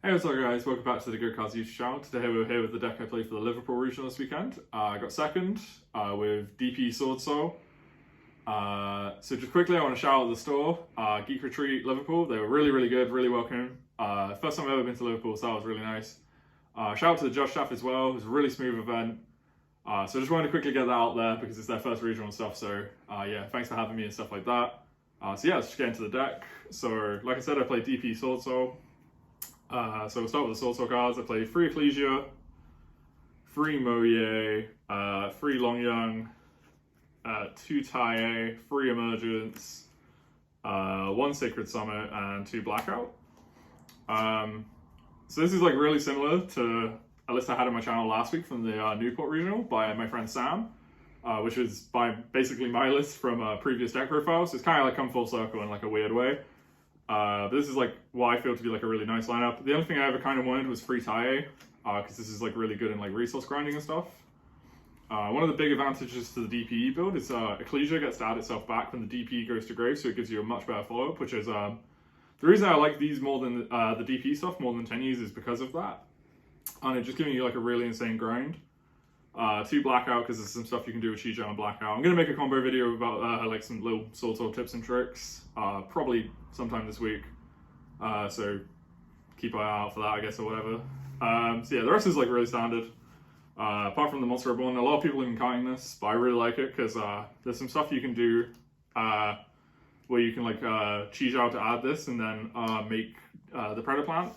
Hey, what's up guys, welcome back to the Good Cards YouTube channel. Today we're here with the deck I played for the Liverpool regional this weekend. I got second with DPE Swordsoul. So just quickly I want to shout out the store, Geek Retreat Liverpool. They were really good, really welcoming. First time I've ever been to Liverpool, so that was really nice. Shout out to the judge staff as well, it was a really smooth event. So just wanted to quickly get that out there because it's their first regional and stuff, so yeah, thanks for having me and stuff like that. So yeah, let's just get into the deck. So like I said, I played DPE Swordsoul. So we'll start with the Swordsoul cards. I played 3 Ecclesia, 3 Moye, 3 Longyang, 2 Taie, 3 Emergence, 1 Sacred Summit, and 2 Blackout. So this is like really similar to a list I had on my channel last week from the Newport Regional by my friend Sam, which is by basically my list from previous deck profiles. So it's kind of like come full circle in like a weird way. But this is like what I feel to be like a really nice lineup. The only thing I ever kind of wanted was 3 Taie, because this is like really good in like resource grinding and stuff. One of the big advantages to the DPE build is Ecclesia gets to add itself back when the DPE goes to grave, so it gives you a much better follow-up, which is the reason I like these more than the DPE stuff more than 10 years is because of that. And it's just giving you like a really insane grind. 2 Blackout, because there's some stuff you can do with Shijo and Blackout. I'm going to make a combo video about like some little Swordsoul tips and tricks, probably sometime this week. So keep an eye out for that, I guess, or whatever. So yeah, the rest is like really standard. Apart from the Monster Reborn, a lot of people have been counting this, but I really like it because there's some stuff you can do where you can like Shijo to add this and then make the Predator Plant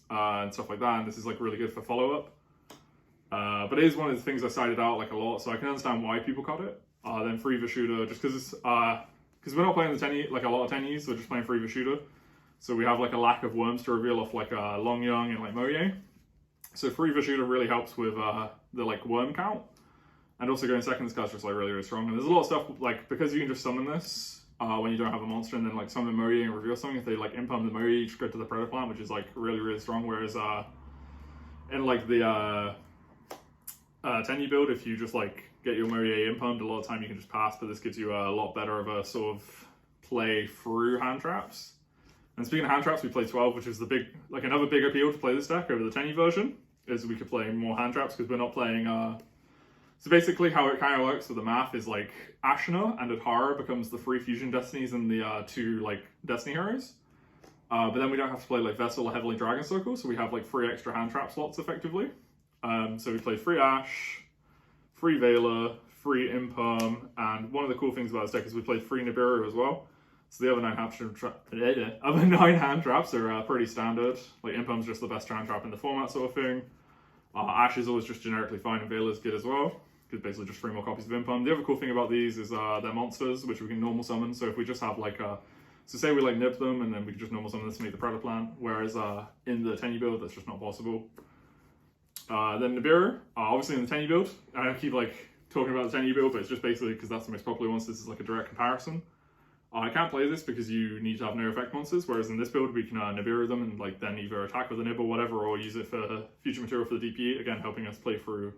and stuff like that. And this is like really good for follow-up. But it is one of the things I cited out like a lot, so I can understand why people cut it. Then free Vishuda, just because we're not playing the 10 like a lot of 10Es, we're just playing free Vishuda. So we have like a lack of worms to reveal off like Longyang and like Moye. So free Vishuda really helps with the like worm count. And also going second, this card's just like really strong. And there's a lot of stuff like, because you can just summon this when you don't have a monster and then like summon Moye and reveal something. If they like impump the Moye, you just go to the Predator Plant, which is like really strong. Whereas in like the 10E build, if you just like get your Moye impumped, a lot of time you can just pass, but this gives you a lot better of a sort of play through hand traps. And speaking of hand traps, we play 12, which is the big, like another big appeal to play this deck over the 10E version, is we could play more hand traps because we're not playing, so basically how it kind of works with the math is like Ashna and Adhara becomes the 3 fusion destinies and the 2 like destiny heroes. But then we don't have to play like Vessel or Heavenly Dragon Circle, so we have like 3 extra hand trap slots effectively. So we play 3 Ash, 3 Veiler, 3 Imperm, and one of the cool things about this deck is we play 3 Nibiru as well. So the other 9 hand traps are pretty standard. Like Imperm's just the best hand trap in the format sort of thing. Ash is always just generically fine and Veiler's good as well, because basically just 3 more copies of Imperm. The other cool thing about these is they're monsters, which we can normal summon. So if we just have like so say we like nib them and then we can just normal summon this to make the Predator Plant, whereas in the 10E build that's just not possible. Then Nibiru, obviously in the 10E build, I keep like talking about the 10E build, but it's just basically because that's the most popular one, so this is like a direct comparison. I can't play this because you need to have no effect monsters, whereas in this build we can Nibiru them and like then either attack with a nib or whatever, or use it for future material for the DPE, again helping us play through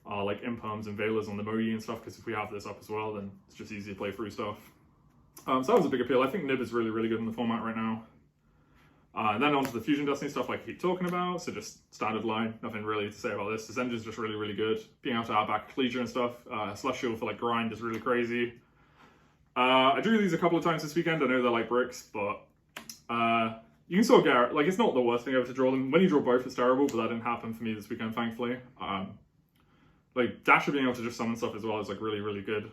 like Imperms and Veilers on the Moye and stuff, because if we have this up as well then it's just easy to play through stuff. So that was a big appeal. I think nib is really good in the format right now. And then onto the Fusion Destiny stuff like I keep talking about, so just standard line, nothing really to say about this. This engine's just really good. Being able to add back Ecclesia and stuff, Celestial for like grind is really crazy. I drew these a couple of times this weekend, I know they're like bricks, but you can sort of get, like it's not the worst thing ever to draw them. When you draw both it's terrible, but that didn't happen for me this weekend thankfully. Like Dasher being able to just summon stuff as well is like really good.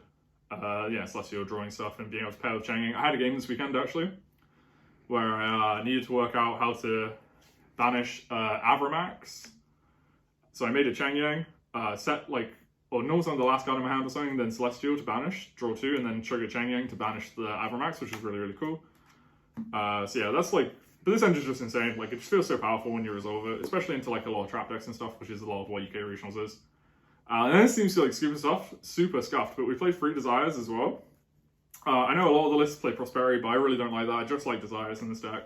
Yeah, Celestial drawing stuff and being able to pair with Changing. I had a game this weekend actually, where I needed to work out how to banish Avramax. So I made a Chang Yang, set like, or normal summon the last card in my hand or something, then Celestial to banish, draw 2, and then trigger Chang Yang to banish the Avramax, which is really cool. So yeah, that's like, but this engine's just insane. Like it just feels so powerful when you resolve it, especially into like a lot of trap decks and stuff, which is a lot of what UK Regionals is. And then it seems to like super scuffed, but we played 3 Desires as well. I know a lot of the lists play Prosperity, but I really don't like that. I just like Desires in this deck.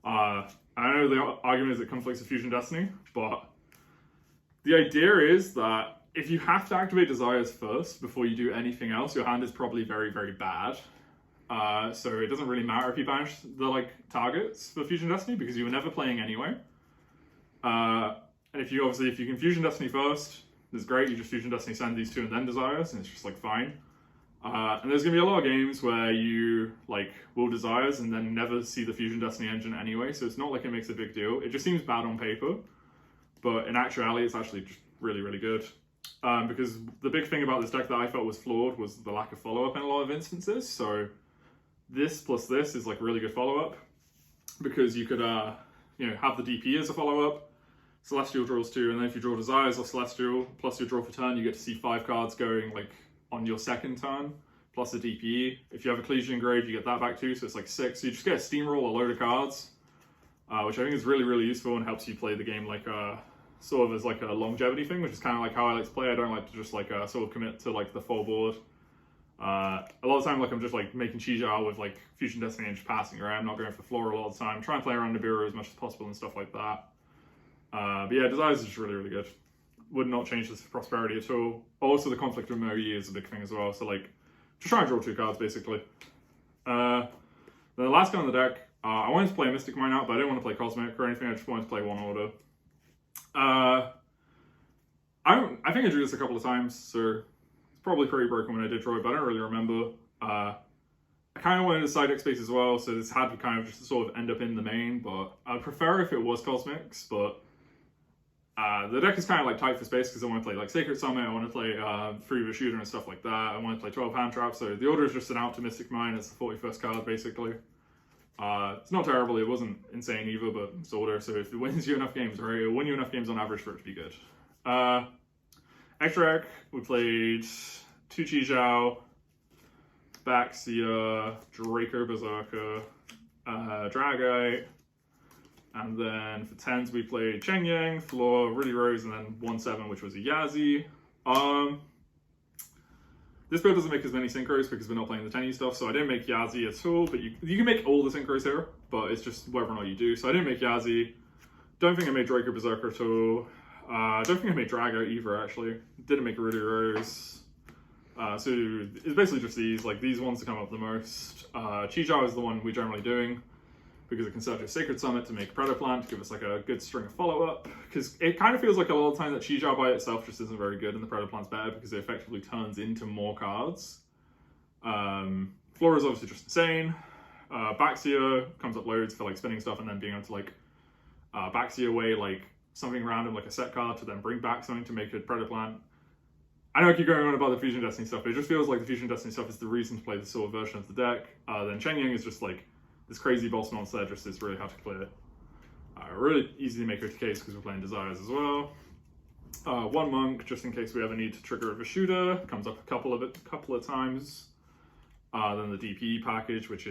I know the argument is it conflicts with Fusion Destiny, but the idea is that if you have to activate Desires first before you do anything else, your hand is probably very bad. So it doesn't really matter if you banish the like targets for Fusion Destiny because you were never playing anyway. And if you can Fusion Destiny first, it's great. You just Fusion Destiny, send these two, and then Desires, and it's just like fine. And there's gonna be a lot of games where you like will Desires and then never see the Fusion Destiny engine anyway. So it's not like it makes a big deal. It just seems bad on paper, but in actuality, it's actually just really, really good. Because the big thing about this deck that I felt was flawed was the lack of follow-up in a lot of instances. So this plus this is like really good follow-up, because you could have the DPE as a follow-up, Celestial draws 2, and then if you draw Desires or Celestial plus your draw for turn, you get to see 5 cards going like on your second turn plus a DPE. If you have a Ecclesian Grade, you get that back too, so it's like 6. So you just get a steamroll a load of cards, which I think is really, really useful and helps you play the game like sort of as like a longevity thing, which is kind of like how I like to play. I don't like to just like sort of commit to like the full board. A lot of the time, like I'm just like making Chijao with like Fusion Destiny and just passing around, not going for the floor a lot of the time. Try and play around Nibiru as much as possible and stuff like that. But yeah, Desires is just really, really good. Would not change this for Prosperity at all. Also, the conflict with Moe is a big thing as well. So like, just try and draw 2 cards basically. Then the last card on the deck, I wanted to play a Mystic Mine out, but I didn't want to play Cosmic or anything. I just wanted to play 1 order. I think I drew this a couple of times, so it's probably pretty broken when I did draw it, but I don't really remember. I kind of wanted a side deck space as well, so this had to kind of just sort of end up in the main, but I'd prefer if it was Cosmics, but the deck is kind of like tight for space because I want to play like Sacred Summit, I want to play Free of a Shooter and stuff like that, I want to play 12 Hand Traps, so the order is just an out to Mystic Mine. It's the 41st card basically. It's not terrible, it wasn't insane either, but it's order, so if it wins you enough games, right, it'll win you enough games on average for it to be good. Extra deck, we played 2 Chijao, Baxia, Draco Berserker, Dragite, and then for 10s we played Cheng Yang, Floor, Rudy Rose, and then 1/7, which was a Yazi. This build doesn't make as many synchros because we're not playing the 10E stuff, so I didn't make Yazi at all, but you can make all the synchros here, but it's just whether or not you do. So I didn't make Yazi. Don't think I made Draco Berserker at all. Don't think I made Drago either, actually. Didn't make Rudy Rose. So it's basically just these ones that come up the most. Chijao is the one we're generally doing because it can search a Sacred Summit to make Predator Plant to give us like a good string of follow-up. Because it kind of feels like a lot of the time that Chijao by itself just isn't very good and the Predator Plant's better because it effectively turns into more cards. Flora is obviously just insane. Baxia comes up loads for like spinning stuff and then being able to like Baxia away like something random like a set card to then bring back something to make a Predator Plant. I know I keep going on about the Fusion Destiny stuff, but it just feels like the Fusion Destiny stuff is the reason to play this sort of version of the deck. Then Cheng Yang is just like this crazy boss monster that just is really hard to clear. Really easy to make a case because we're playing Desires as well. 1 Monk, just in case we ever need to trigger a shooter, comes up a couple of times. Then the DPE package, which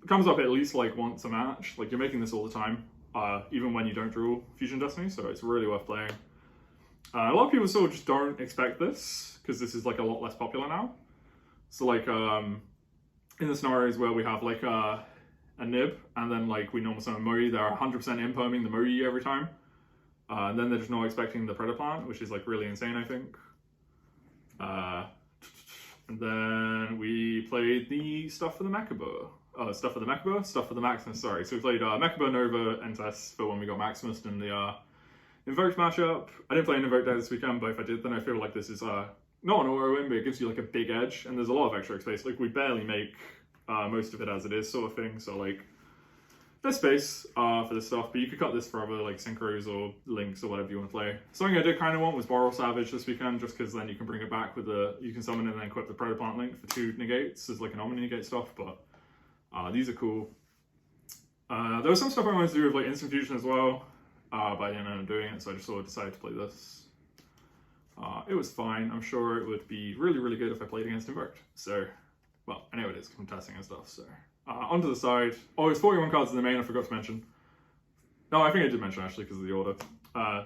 comes up at least like once a match. Like you're making this all the time, even when you don't draw Fusion Destiny, so it's really worth playing. A lot of people sort of just don't expect this because this is like a lot less popular now. So like in the scenarios where we have like a nib and then like we normal summon Moe, they're 100% imperming the Moe every time. And then they're just not expecting the Predator Plant, which is like really insane, I think. And then we played the stuff for the Mechaba. Stuff for the Mechaba? Stuff for the Maximus, sorry. So we played Mechaba, Nova, and Tess for when we got Maximus in the Invoked matchup. I didn't play an Invoked deck this weekend, but if I did, then I feel like this is not an auto win, but it gives you like a big edge, and there's a lot of extra space. Like we barely make most of it as it is, sort of thing. So like there's space for this stuff, but you could cut this for other like synchros or links or whatever you want to play. Something I did kind of want was Borrow Savage this weekend, just because then you can bring it back with you can summon it and then equip the Predator Plant link for 2 negates as like an Omni negate stuff. But these are cool. There was some stuff I wanted to do with like Instant Fusion as well. But I didn't end up doing it, so I just sort of decided to play this. It was fine. I'm sure it would be really, really good if I played against Invoked. So, well, I know it is from testing and stuff, so. Onto the side. Oh, it's 41 cards in the main, I forgot to mention. No, I think I did mention actually because of the order.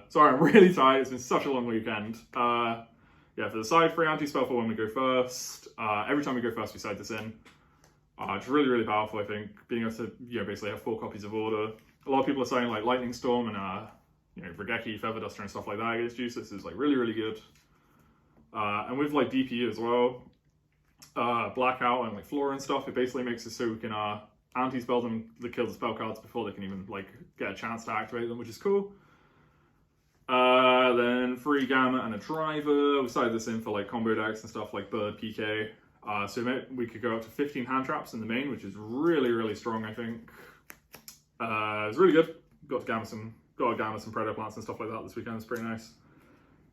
Sorry, I'm really tired. It's been such a long weekend. Yeah, for the side, free anti-spell for when we go first. Every time we go first, we side this in. It's really, really powerful, I think. Being able to, basically have 4 copies of order. A lot of people are saying like Lightning Storm and Regeki, Feather Duster and stuff like that against juice. This is like really, really good. And with like DPE as well, Blackout and like Flora and stuff, it basically makes it so we can anti-spell them to kill the spell cards before they can even like get a chance to activate them, which is cool. Then free gamma and a driver. We started this in for like combo decks and stuff like Bird PK. So we could go up to 15 hand traps in the main, which is really, really strong, I think. It's really good. Got to gamma some predator plants and stuff like that this weekend. It's pretty nice.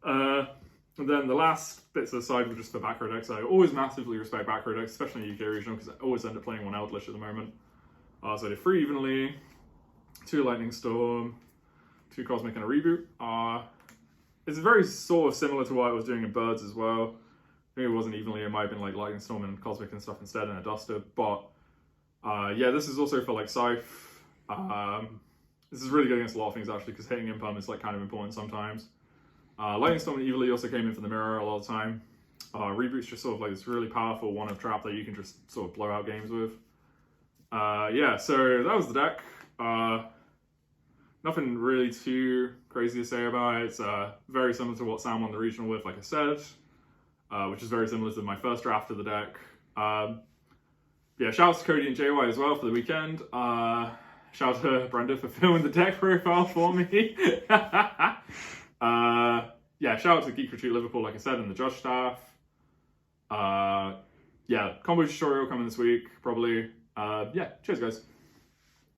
And then the last bits of the side were just for back row decks. I always massively respect back row decks, especially in UK regional, because I always end up playing one Eldritch at the moment. So I did 3 evenly, 2 lightning storm, 2 cosmic and a reboot. It's very sort of similar to what I was doing in birds as well. Maybe it wasn't evenly, it might have been like lightning storm and cosmic and stuff instead, and a duster. But yeah, this is also for like scythe. This is really good against a lot of things actually, because hitting impulse is like kind of important sometimes. Lightning Storm and Evilly also came in for the mirror a lot of the time. Reboot's just sort of like this really powerful one-of trap that you can just sort of blow out games with. Yeah, so that was the deck. Nothing really too crazy to say about it. It's very similar to what Sam won the regional with, like I said, which is very similar to my first draft of the deck. Yeah, shout out to Cody and JY as well for the weekend. Shout out to Brenda for filming the deck profile for me. Yeah, shout out to Geek Retreat Liverpool, like I said, and the judge staff. Yeah, combo tutorial coming this week, probably. Yeah, cheers guys.